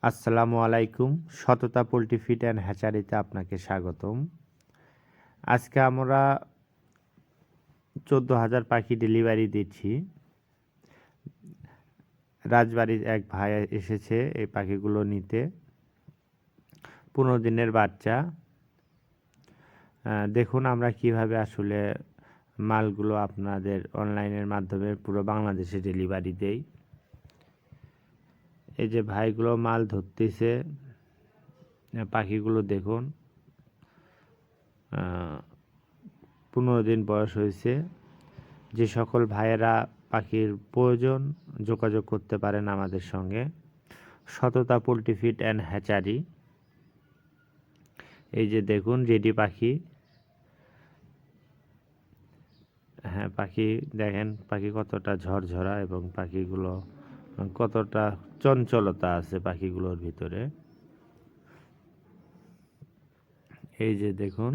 আসসালামু আলাইকুম। সততা পোল্ট্রি ফিড অ্যান্ড হ্যাচারিতে আপনাকে স্বাগতম। আজকে আমরা 14,000 পাখি ডেলিভারি দিচ্ছি। রাজবাড়ির এক ভাই এসেছে এই পাখিগুলো নিতে। 15 দিনের বাচ্চা। দেখুন আমরা কিভাবে আসলে মালগুলো আপনাদের অনলাইনের মাধ্যমে পুরো বাংলাদেশে ডেলিভারি দেই। এই যে ভাইগুলো মাল ধরতেছে, পাখিগুলো দেখুন। 15 দিন বয়স হয়েছে। যে সকল ভাইয়েরা পাখির প্রয়োজন যোগাযোগ করতে পারেন আমাদের সঙ্গে। সততা পোল্ট্রি ফিড অ্যান্ড হ্যাচারি। এই যে দেখুন রেডি পাখি। হ্যাঁ, পাখি দেখেন, পাখি কতটা ঝরঝরা এবং পাখিগুলো কতটা চঞ্চলতা আছে পাখিগুলোর ভিতরে। এই যে দেখুন,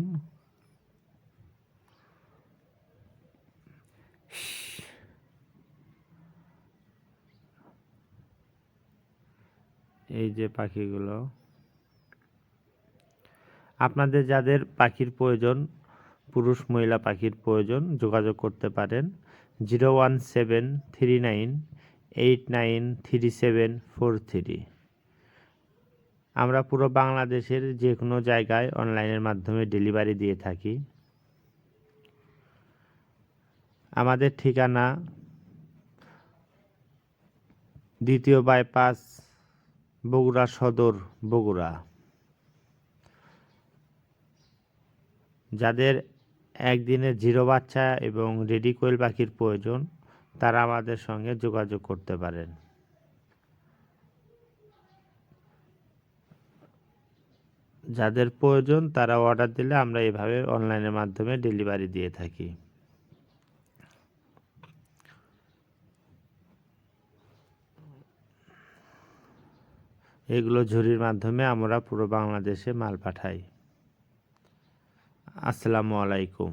এই যে পাখিগুলো। আপনাদের যাদের পাখির প্রয়োজন, পুরুষ মহিলা পাখির প্রয়োজন, যোগাযোগ করতে পারেন 01739893743। আমরা পুরো বাংলাদেশের যে কোনো জায়গায় অনলাইনের মাধ্যমে ডেলিভারি দিয়ে থাকি। আমাদের ঠিকানা দ্বিতীয় বাইপাস, বগুড়া সদর, বগুড়া। যাদের একদিনের জিরো বাচ্চা এবং রেডি কোয়েল পাখির প্রয়োজন তারা আমাদের সঙ্গে যোগাযোগ করতে পারেন। যাদের প্রয়োজন তারা অর্ডার দিলে আমরা এভাবে অনলাইনের মাধ্যমে ডেলিভারি দিয়ে থাকি। এগুলো ঝুড়ির মাধ্যমে আমরা পুরো বাংলাদেশে মাল পাঠাই। আসসালামু আলাইকুম।